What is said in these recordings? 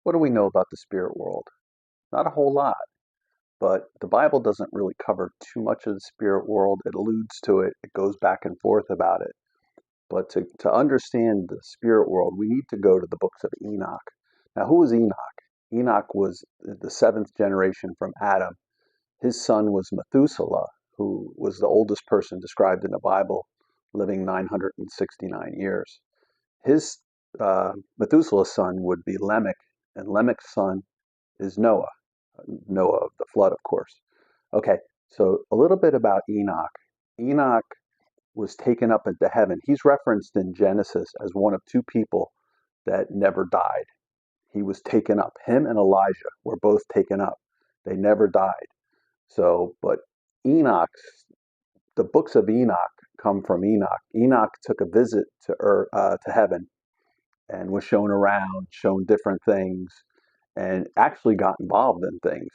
What do we know about the spirit world? Not a whole lot, but the Bible doesn't really cover too much of the spirit world. It alludes to it, it goes back and forth about it. But to understand the spirit world, we need to go to the books of Enoch. Now, who was Enoch? Enoch was the seventh generation from Adam. His son was Methuselah, who was the oldest person described in the Bible, living 969 years. His Methuselah's son would be Lamech, and Lamech's son is Noah. Noah of the flood, of course. Okay, so a little bit about Enoch. Enoch was taken up into heaven. He's referenced in Genesis as one of two people that never died. He was taken up. Him and Elijah were both taken up. They never died. So, but Enoch's, the books of Enoch come from Enoch. Enoch took a visit to to heaven and was shown around, shown different things, and actually got involved in things.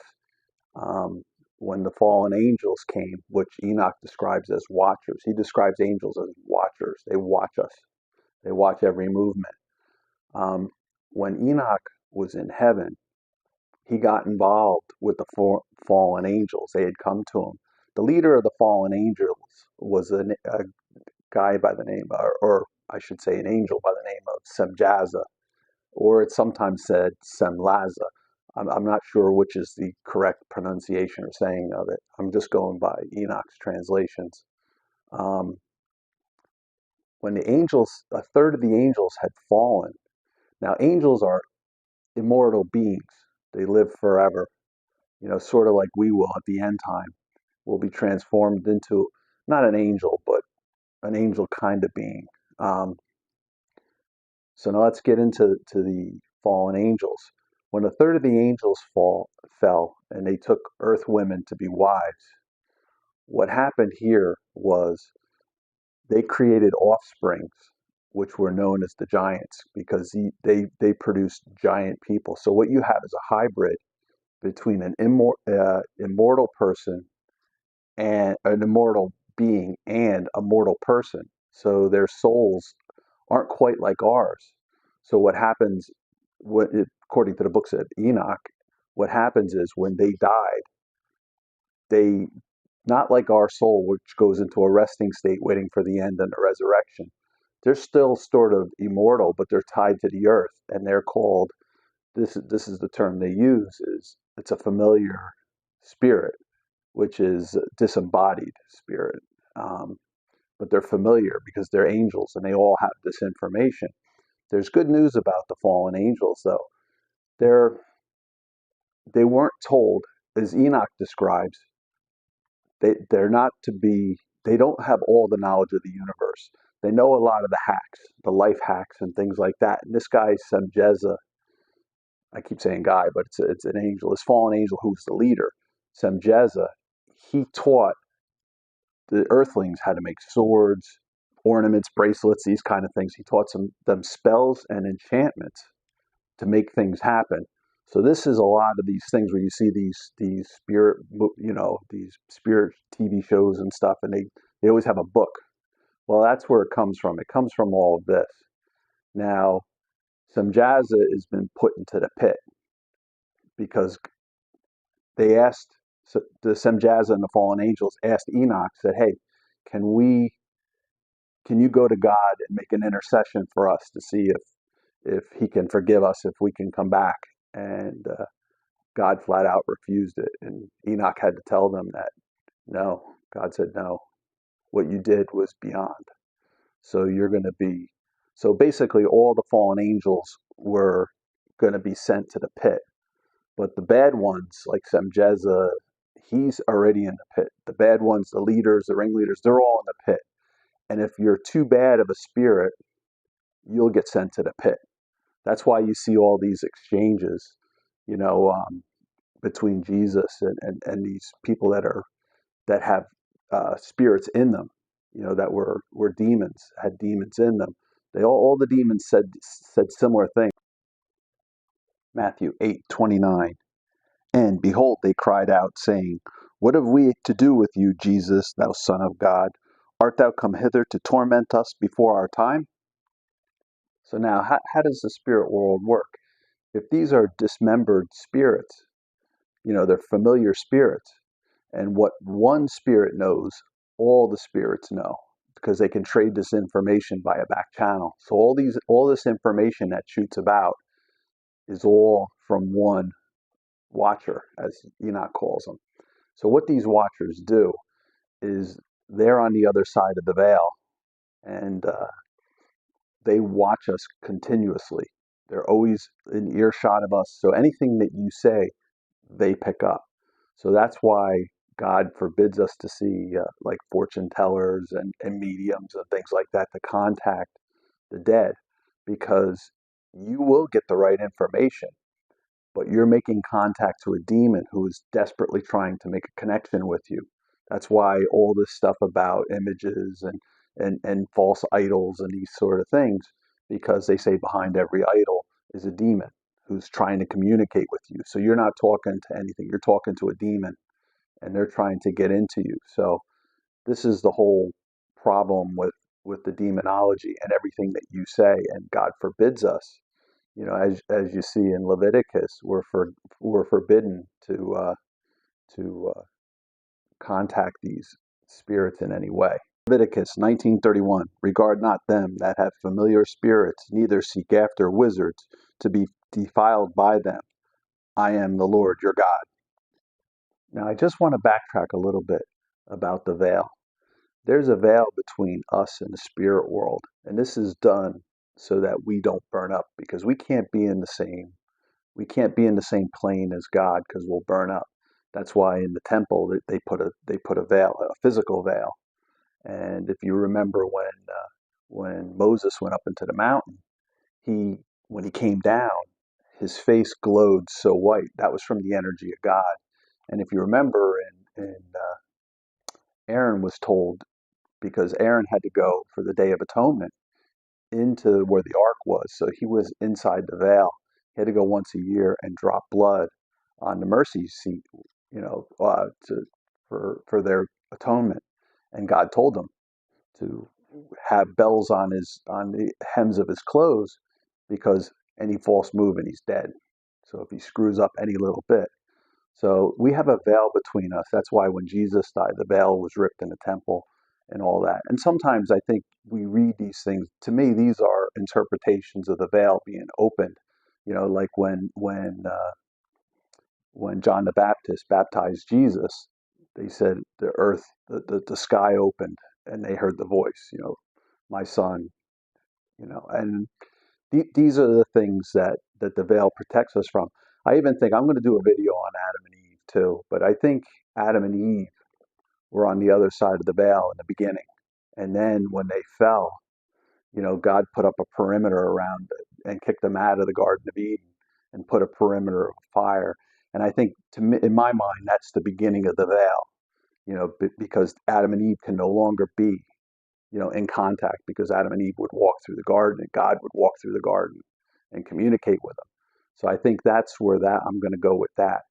Um, when the fallen angels came, which Enoch describes as watchers, he describes angels as watchers. They watch us, they watch every movement. Um, when Enoch was in heaven, he got involved with the fallen angels. They had come to him. The leader of the fallen angels was a guy by the name, or I should say, an angel by the name of Semjaza, or it's sometimes said Semlaza. I'm not sure which is the correct pronunciation or saying of it. I'm just going by Enoch's translations. Um, when the angels, a third of the angels had fallen. Now, angels are immortal beings. They live forever, sort of like we will at the end time. We'll be transformed into not an angel, but an angel kind of being. Um, so now let's get into the fallen angels. When a third of the angels fell and they took earth women to be wives, what happened here was they created offsprings, which were known as the giants, because they produced giant people. So what you have is a hybrid between an immortal person and an immortal being and a mortal person. So their souls aren't quite like ours. So what happens, according to the books of Enoch, what happens is when they died, they, not like our soul, which goes into a resting state waiting for the end and the resurrection. They're still sort of immortal, but they're tied to the earth, and they're called. This is the term they use. Is it's a familiar spirit, which is disembodied spirit. Um, but they're familiar because they're angels and they all have this information. There's good news about the fallen angels, though. They're they weren't told, as Enoch describes, they're not to be. They don't have all the knowledge of the universe. They know a lot of the hacks, the life hacks, and things like that. And this guy Semjeza, I keep saying guy, but it's an angel. This fallen angel who's the leader, Semjeza, he taught the earthlings how to make swords, ornaments, bracelets, these kind of things. He taught them spells and enchantments to make things happen. So this is a lot of these things where you see these spirit, these spirit TV shows and stuff, and they always have a book. Well, that's where it comes from. It comes from all of this. Now, Samjaza has been put into the pit because they asked, so the Semjaza and the fallen angels asked Enoch, said, "Hey, can we can you go to God and make an intercession for us to see if He can forgive us, if we can come back?" And God flat out refused it, and Enoch had to tell them that no. God said no. What you did was beyond. So you're going to be. So basically, all the fallen angels were going to be sent to the pit, but the bad ones, like Semjeza, he's already in the pit. The bad ones, the leaders, the ringleaders, they're all in the pit. And if you're too bad of a spirit, you'll get sent to the pit. That's why you see all these exchanges, you know, between Jesus and these people that have spirits in them, that were demons, had demons in them. All the demons said similar things. Matthew 8:29. And behold, they cried out, saying, "What have we to do with you, Jesus, thou Son of God? Art thou come hither to torment us before our time?" So now, how does the spirit world work? if these are dismembered spirits, they're familiar spirits, and what one spirit knows, all the spirits know, because they can trade this information via back channel. So all this information that shoots about is all from one watcher, as Enoch calls them. So what these watchers do is they're on the other side of the veil, and they watch us continuously. They're always in earshot of us. So anything that you say, they pick up. So that's why God forbids us to see like fortune tellers and mediums and things like that, to contact the dead, because you will get the right information, but you're making contact to a demon who is desperately trying to make a connection with you. That's why all this stuff about images and false idols and these sort of things, because they say behind every idol is a demon who's trying to communicate with you. So you're not talking to anything, you're talking to a demon, and they're trying to get into you. So this is the whole problem with the demonology and everything that you say, and God forbids us. As you see in Leviticus, we're forbidden to contact these spirits in any way. Leviticus 19:31, regard not them that have familiar spirits, neither seek after wizards to be defiled by them. I am the Lord your God. Now, I just want to backtrack a little bit about the veil. There's a veil between us and the spirit world, and this is done so that we don't burn up, because we can't be in the same plane as God, because we'll burn up. That's why in the temple they put a veil, a physical veil. And if you remember when Moses went up into the mountain, he when he came down, his face glowed so white. That was from the energy of God. And if you remember, Aaron was told, because Aaron had to go for the Day of Atonement into where the ark was, so he was inside the veil. He had to go once a year and drop blood on the mercy seat, for their atonement. And God told him to have bells on the hems of his clothes, because any false move and he's dead. So if he screws up any little bit. So we have a veil between us. That's why when Jesus died, the veil was ripped in the temple and all that. And sometimes I think we read these things. To me, these are interpretations of the veil being opened. Like when John the Baptist baptized Jesus, they said the earth, the sky opened, and they heard the voice. My son. And these are the things that the veil protects us from. I even think I'm going to do a video on Adam and Eve too, but I think Adam and Eve were on the other side of the veil in the beginning. And then when they fell, God put up a perimeter around it and kicked them out of the Garden of Eden and put a perimeter of fire. And I think, in my mind, that's the beginning of the veil, because Adam and Eve can no longer be, in contact, because Adam and Eve would walk through the garden and God would walk through the garden and communicate with them. So I think that's where I'm going to go with that.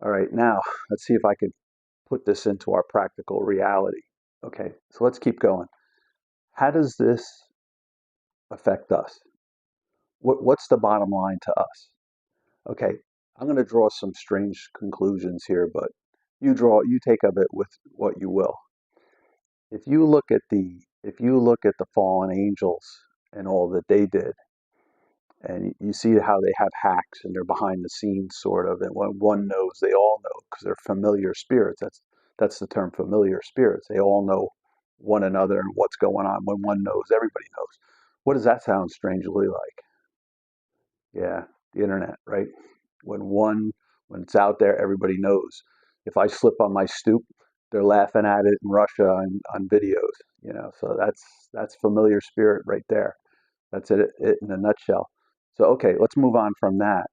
All right, now let's see if I can put this into our practical reality. Okay, so let's keep going. How does this affect us? What's the bottom line to us? Okay, I'm going to draw some strange conclusions here, but you take of it with what you will. If you look at the fallen angels and all that they did, and you see how they have hacks and they're behind the scenes sort of, and when one knows, they all know, because they're familiar spirits. That's the term, familiar spirits. They all know one another and what's going on. When one knows, everybody knows. What does that sound strangely like? Yeah, the internet, right? When it's out there, everybody knows. If I slip on my stoop, they're laughing at it in Russia on videos. So that's familiar spirit right there. That's it in a nutshell. So okay, let's move on from that.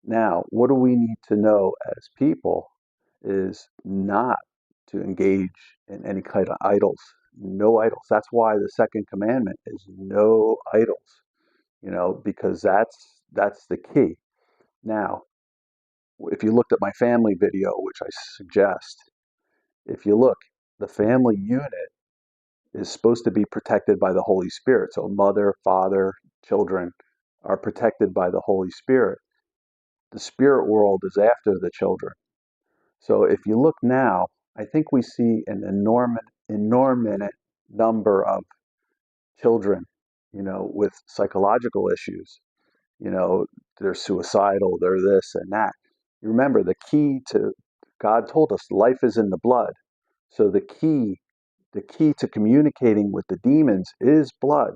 Now, what do we need to know as people is not to engage in any kind of idols. No idols. That's why the second commandment is no idols. Because that's the key. Now, if you looked at my family video, which I suggest, if you look, the family unit is supposed to be protected by the Holy Spirit. So mother, father, children are protected by the Holy Spirit. the spirit world is after the children. So if you look now, I think we see an enormous number of children, with psychological issues. You know, they're suicidal, they're this and that. You remember the key to God told us life is in the blood. So the key to communicating with the demons is blood.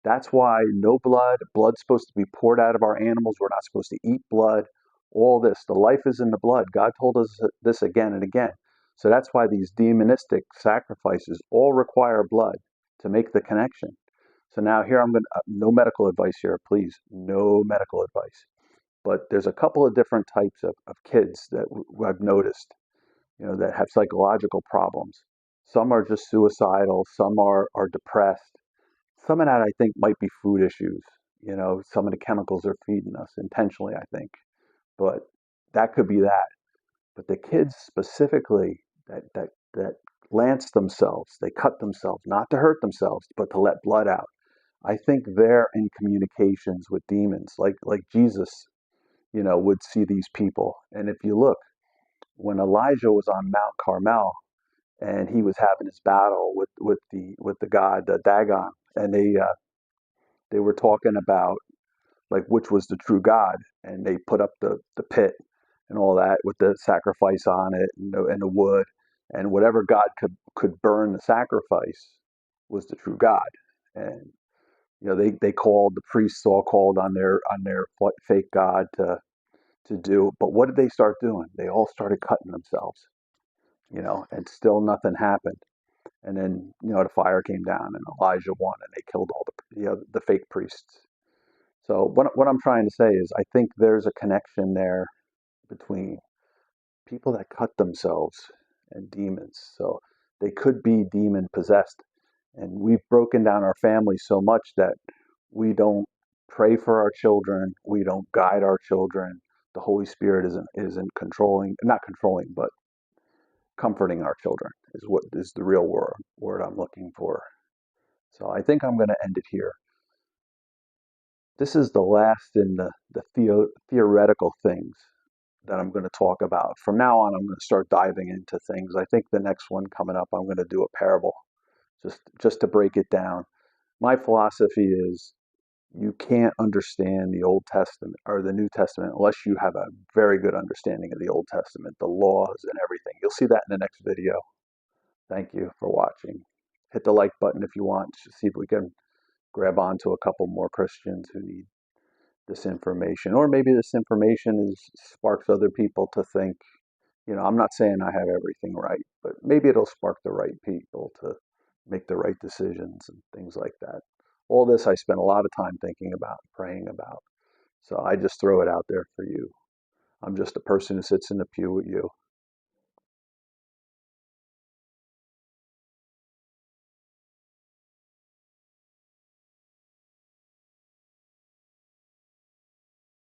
That's why no blood. Blood's supposed to be poured out of our animals. We're not supposed to eat blood. All this. The life is in the blood. God told us this again and again. So that's why these demonistic sacrifices all require blood to make the connection. So now here I'm going to, no medical advice here, please. No medical advice. But there's a couple of different types of kids that I've noticed, that have psychological problems. Some are just suicidal. Some are depressed. Some of that I think might be food issues. Some of the chemicals they're feeding us intentionally, I think. But that could be that. But the kids specifically that lance themselves, they cut themselves, not to hurt themselves, but to let blood out. I think they're in communications with demons, like Jesus, would see these people. And if you look, when Elijah was on Mount Carmel and he was having his battle with the god Dagon, and they were talking about like which was the true God, and they put up the pit and all that with the sacrifice on it and the wood, and whatever God could burn the sacrifice was the true God. And they called, the priests all called on their fake God to do. But what did they start doing? They all started cutting themselves, and still nothing happened. And then the fire came down and Elijah won, and they killed all the fake priests. So what I'm trying to say is I think there's a connection there between people that cut themselves and demons. So they could be demon possessed. And we've broken down our family so much that we don't pray for our children, we don't guide our children. The Holy Spirit isn't controlling, not controlling, but comforting our children is what is the real word I'm looking for. So I think I'm going to end it here. This is the last in the theoretical things that I'm going to talk about. From now on, I'm going to start diving into things. I think the next one coming up, I'm going to do a parable, just to break it down. My philosophy is you can't understand the Old Testament or the New Testament unless you have a very good understanding of the Old Testament, the laws and everything. You'll see that in the next video. Thank you for watching. Hit the like button if you want to see if we can grab onto a couple more Christians who need this information, or maybe this information sparks other people to think. I'm not saying I have everything right, but maybe it'll spark the right people to make the right decisions and things like that. All this I spent a lot of time thinking about, praying about. So I just throw it out there for you. I'm just a person who sits in the pew with you.